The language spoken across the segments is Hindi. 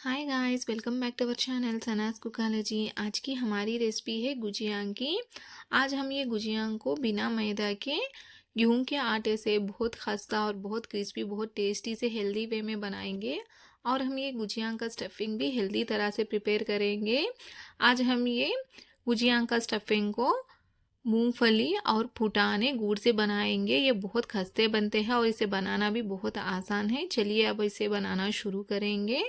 Hi guys, welcome back to our channel सनाज कुकालजी। आज की हमारी रेसिपी है गुजिया की। आज हम ये गुजिया को बिना मैदा के गेहूं के आटे से बहुत खस्ता और बहुत क्रिस्पी, बहुत टेस्टी से हेल्दी वे में बनाएंगे। और हम ये गुजिया का स्टफिंग भी हेल्दी तरह से प्रिपेयर करेंगे। आज हम ये गुजिया का स्टफिंग को मूंगफली और फुटाने गुड़ से बनाएंगे। ये बहुत खस्ते बनते हैं और इसे बनाना भी बहुत आसान है। चलिए अब इसे बनाना शुरू करेंगे।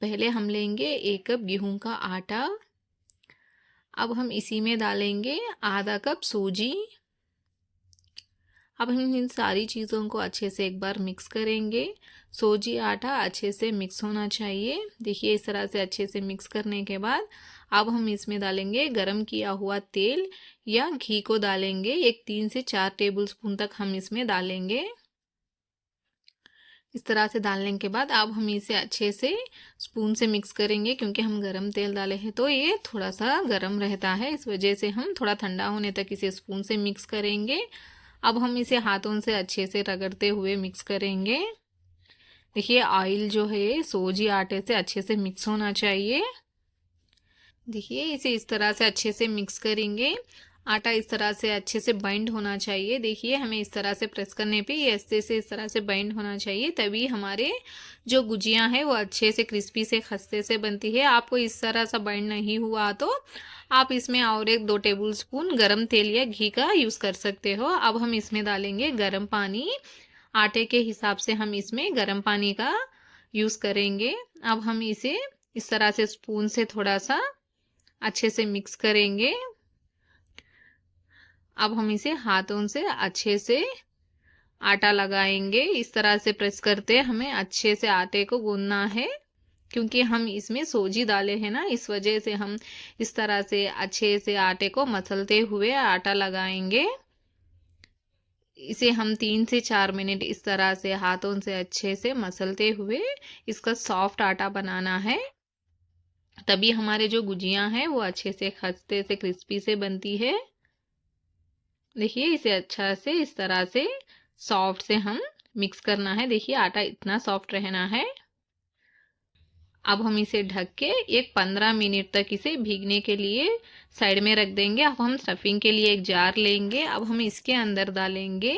पहले हम लेंगे 1 कप गेहूं का आटा। अब हम इसी में डालेंगे आधा कप सूजी। अब हम इन सारी चीज़ों को अच्छे से एक बार मिक्स करेंगे। सूजी आटा अच्छे से मिक्स होना चाहिए। देखिए इस तरह से अच्छे से मिक्स करने के बाद अब हम इसमें डालेंगे गरम किया हुआ तेल या घी को डालेंगे। एक 3 से 4 टेबल स्पून तक हम इसमें डालेंगे। इस तरह से डालने के बाद अब हम इसे अच्छे से स्पून से मिक्स करेंगे, क्योंकि हम गरम तेल डाले हैं तो ये थोड़ा सा गरम रहता है। इस वजह से हम थोड़ा ठंडा होने तक इसे स्पून से मिक्स करेंगे। अब हम इसे हाथों से अच्छे से रगड़ते हुए मिक्स करेंगे। देखिए ऑयल जो है सूजी आटे से अच्छे से मिक्स होना चाहिए। देखिए इसे इस तरह से अच्छे से मिक्स करेंगे। आटा इस तरह से अच्छे से बाइंड होना चाहिए। देखिए हमें इस तरह से प्रेस करने पे ये ऐसे से इस तरह से बाइंड होना चाहिए, तभी हमारे जो गुजिया है वो अच्छे से क्रिस्पी से खस्ते से बनती है। आपको इस तरह से बाइंड नहीं हुआ तो आप इसमें और 1-2 टेबल स्पून गरम तेल या घी का यूज़ कर सकते हो। अब हम इसमें डालेंगे गरम पानी। आटे के हिसाब से हम इसमें गरम पानी का यूज़ करेंगे। अब हम इसे इस तरह से स्पून से थोड़ा सा अच्छे से मिक्स करेंगे। अब हम इसे हाथों से अच्छे से आटा लगाएंगे। इस तरह से प्रेस करते हमें अच्छे से आटे को गूंदना है, क्योंकि हम इसमें सूजी डाले हैं ना, इस वजह से हम इस तरह से अच्छे से आटे को मसलते हुए आटा लगाएंगे। इसे हम 3 से 4 मिनट इस तरह से हाथों से अच्छे से मसलते हुए इसका सॉफ्ट आटा बनाना है, तभी हमारे जो गुजिया हैं वो अच्छे से खस्ते से क्रिस्पी से बनती है। देखिए इसे अच्छा से इस तरह से सॉफ्ट से हम मिक्स करना है। देखिए आटा इतना सॉफ्ट रहना है। अब हम इसे ढक के एक 15 मिनट तक इसे भीगने के लिए साइड में रख देंगे। अब हम स्टफिंग के लिए एक जार लेंगे। अब हम इसके अंदर डालेंगे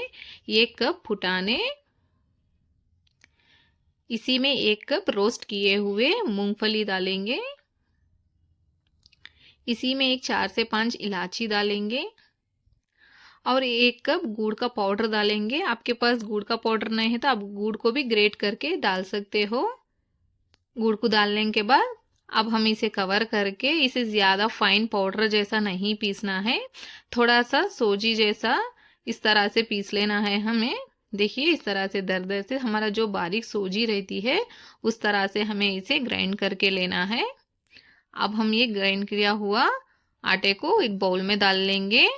1 कप फुटाने। इसी में 1 कप रोस्ट किए हुए मूंगफली डालेंगे। इसी में एक 4 से 5 इलायची डालेंगे और 1 कप गुड़ का पाउडर डालेंगे। आपके पास गुड़ का पाउडर नहीं है तो आप गुड़ को भी ग्रेट करके डाल सकते हो। गुड़ को डालने के बाद अब हम इसे कवर करके, इसे ज़्यादा फाइन पाउडर जैसा नहीं पीसना है, थोड़ा सा सूजी जैसा इस तरह से पीस लेना है हमें। देखिए इस तरह से दरदर से हमारा जो बारीक सूजी रहती है उस तरह से हमें इसे ग्राइंड करके लेना है। अब हम ये ग्राइंड किया हुआ आटे को एक बाउल में डाल लेंगे।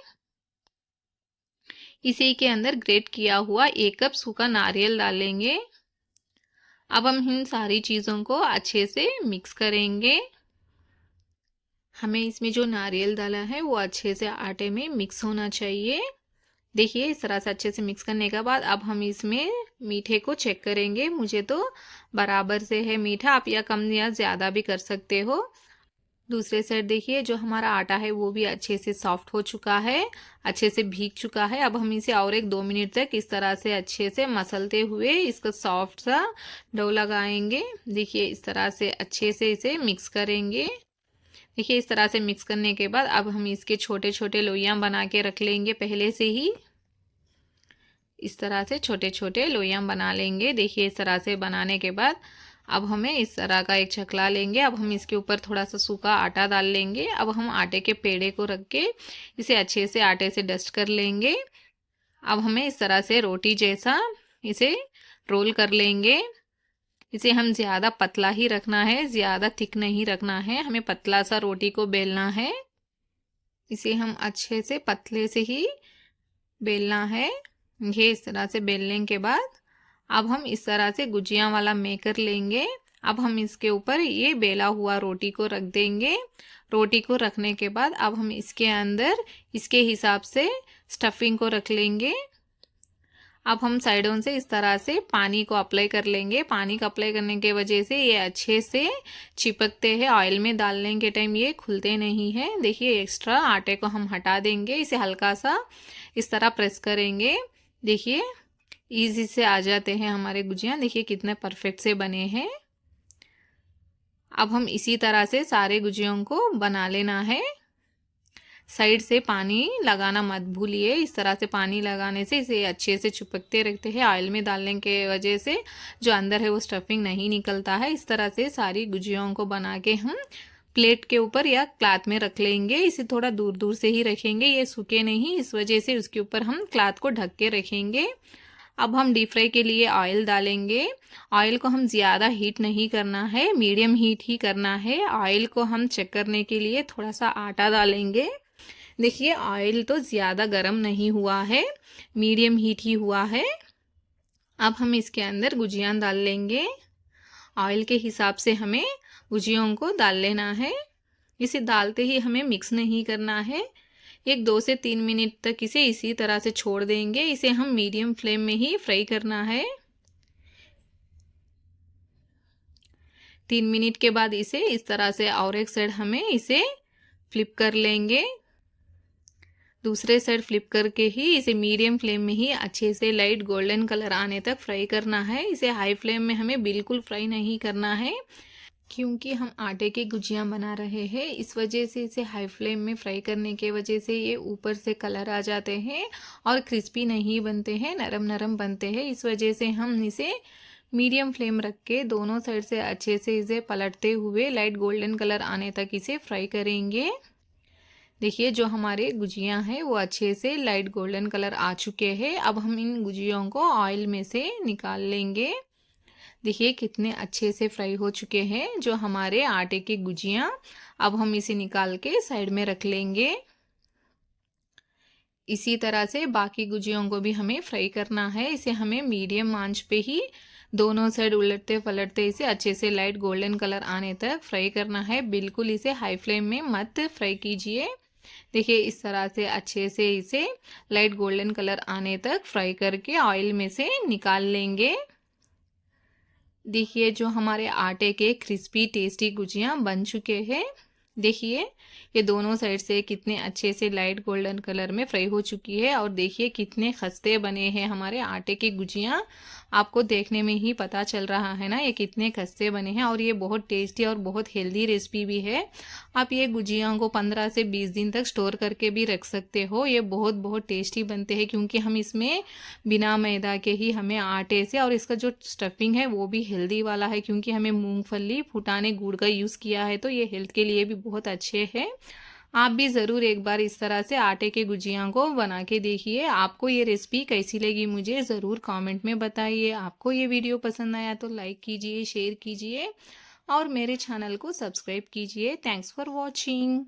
इसी के अंदर ग्रेट किया हुआ 1 कप सूखा नारियल डालेंगे। अब हम इन सारी चीज़ों को अच्छे से मिक्स करेंगे। हमें इसमें जो नारियल डाला है वो अच्छे से आटे में मिक्स होना चाहिए। देखिए इस तरह से अच्छे से मिक्स करने के बाद अब हम इसमें मीठे को चेक करेंगे। मुझे तो बराबर से है मीठा, आप या कम या ज़्यादा भी कर सकते हो। दूसरे साइड देखिए जो हमारा आटा है वो भी अच्छे से सॉफ्ट हो चुका है, अच्छे से भीग चुका है। अब हम इसे और 1-2 मिनट तक इस तरह से अच्छे से मसलते हुए इसका सॉफ्ट सा डो लगाएंगे। देखिए इस तरह से अच्छे से इसे मिक्स करेंगे। देखिए इस तरह से मिक्स करने के बाद अब हम इसके छोटे छोटे लोइयां बना के रख लेंगे। पहले से ही इस तरह से छोटे छोटे लोइयां बना लेंगे। देखिए इस तरह से बनाने के बाद अब हमें इस तरह का एक चकला लेंगे। अब हम इसके ऊपर थोड़ा सा सूखा आटा डाल लेंगे। अब हम आटे के पेड़े को रख के इसे अच्छे से आटे से डस्ट कर लेंगे। अब हमें इस तरह से रोटी जैसा इसे रोल कर लेंगे। इसे हम ज़्यादा पतला ही रखना है, ज़्यादा थिक नहीं रखना है, हमें पतला सा रोटी को बेलना है। इसे हम अच्छे से पतले से ही बेलना है। ये इस तरह से बेलने के बाद अब हम इस तरह से गुजिया वाला मेकर लेंगे। अब हम इसके ऊपर ये बेला हुआ रोटी को रख देंगे। रोटी को रखने के बाद अब हम इसके अंदर इसके हिसाब से स्टफिंग को रख लेंगे। अब हम साइडों से इस तरह से पानी को अप्लाई कर लेंगे। पानी को अप्लाई करने के वजह से ये अच्छे से चिपकते हैं। ऑयल में डालने के टाइम ये खुलते नहीं है। देखिए एक्स्ट्रा आटे को हम हटा देंगे। इसे हल्का सा इस तरह प्रेस करेंगे। देखिए इजी से आ जाते हैं हमारे गुजिया। देखिए कितने परफेक्ट से बने हैं। अब हम इसी तरह से सारे गुजियों को बना लेना है। साइड से पानी लगाना मत भूलिए। इस तरह से पानी लगाने से इसे अच्छे से चिपकते रहते हैं। ऑयल में डालने के वजह से जो अंदर है वो स्टफिंग नहीं निकलता है। इस तरह से सारी गुजियों को बना के हम प्लेट के ऊपर या क्लॉथ में रख लेंगे। इसे थोड़ा दूर दूर से ही रखेंगे, ये सूखे नहीं, इस वजह से उसके ऊपर हम क्लॉथ को ढक के रखेंगे। अब हम डीप फ्राई के लिए ऑयल डालेंगे। ऑयल को हम ज़्यादा हीट नहीं करना है, मीडियम हीट ही करना है। ऑयल को हम चेक करने के लिए थोड़ा सा आटा डालेंगे। देखिए ऑयल तो ज़्यादा गर्म नहीं हुआ है, मीडियम हीट ही हुआ है। अब हम इसके अंदर गुजियाँ डाल लेंगे। ऑयल के हिसाब से हमें गुजियों को डाल लेना है। इसे डालते ही हमें मिक्स नहीं करना है। 2 से 3 मिनट तक इसे इसी तरह से छोड़ देंगे। इसे हम मीडियम फ्लेम में ही फ्राई करना है। 3 मिनट के बाद इसे इस तरह से और एक साइड हमें इसे फ्लिप कर लेंगे। दूसरे साइड फ्लिप करके ही इसे मीडियम फ्लेम में ही अच्छे से लाइट गोल्डन कलर आने तक फ्राई करना है। इसे हाई फ्लेम में हमें बिल्कुल फ्राई नहीं करना है, क्योंकि हम आटे की गुजियाँ बना रहे हैं। इस वजह से इसे हाई फ्लेम में फ्राई करने के वजह से ये ऊपर से कलर आ जाते हैं और क्रिस्पी नहीं बनते हैं, नरम नरम बनते हैं। इस वजह से हम इसे मीडियम फ्लेम रख के दोनों साइड से अच्छे से इसे पलटते हुए लाइट गोल्डन कलर आने तक इसे फ्राई करेंगे। देखिए जो हमारे गुजियाँ हैं वो अच्छे से लाइट गोल्डन कलर आ चुके हैं। अब हम इन गुजियों को ऑयल में से निकाल लेंगे। देखिए कितने अच्छे से फ्राई हो चुके हैं जो हमारे आटे की गुजियाँ। अब हम इसे निकाल के साइड में रख लेंगे। इसी तरह से बाकी गुजियों को भी हमें फ्राई करना है। इसे हमें मीडियम आंच पे ही दोनों साइड उलटते पलटते इसे अच्छे से लाइट गोल्डन कलर आने तक फ्राई करना है। बिल्कुल इसे हाई फ्लेम में मत फ्राई कीजिए। देखिए इस तरह से अच्छे से इसे लाइट गोल्डन कलर आने तक फ्राई करके ऑयल में से निकाल लेंगे। देखिए जो हमारे आटे के क्रिस्पी टेस्टी गुजियाँ बन चुके हैं। देखिए ये दोनों साइड से कितने अच्छे से लाइट गोल्डन कलर में फ्राई हो चुकी है। और देखिए कितने खस्ते बने हैं हमारे आटे की गुजियाँ। आपको देखने में ही पता चल रहा है ना ये कितने खस्ते बने हैं। और ये बहुत टेस्टी और बहुत हेल्दी रेसिपी भी है। आप ये गुजियाँ को 15 से 20 दिन तक स्टोर करके भी रख सकते हो। ये बहुत बहुत टेस्टी बनते हैं, क्योंकि हम इसमें बिना मैदा के ही हमें आटे से, और इसका जो स्टफिंग है वो भी हेल्दी वाला है, क्योंकि हमें मूंगफली फुटाने गुड़ का यूज़ किया है। तो ये हेल्थ के लिए भी बहुत अच्छे हैं। आप भी ज़रूर एक बार इस तरह से आटे के गुजियाँ को बना के देखिए। आपको ये रेसिपी कैसी लगी मुझे ज़रूर कमेंट में बताइए। आपको ये वीडियो पसंद आया तो लाइक कीजिए, शेयर कीजिए और मेरे चैनल को सब्सक्राइब कीजिए। Thanks for watching.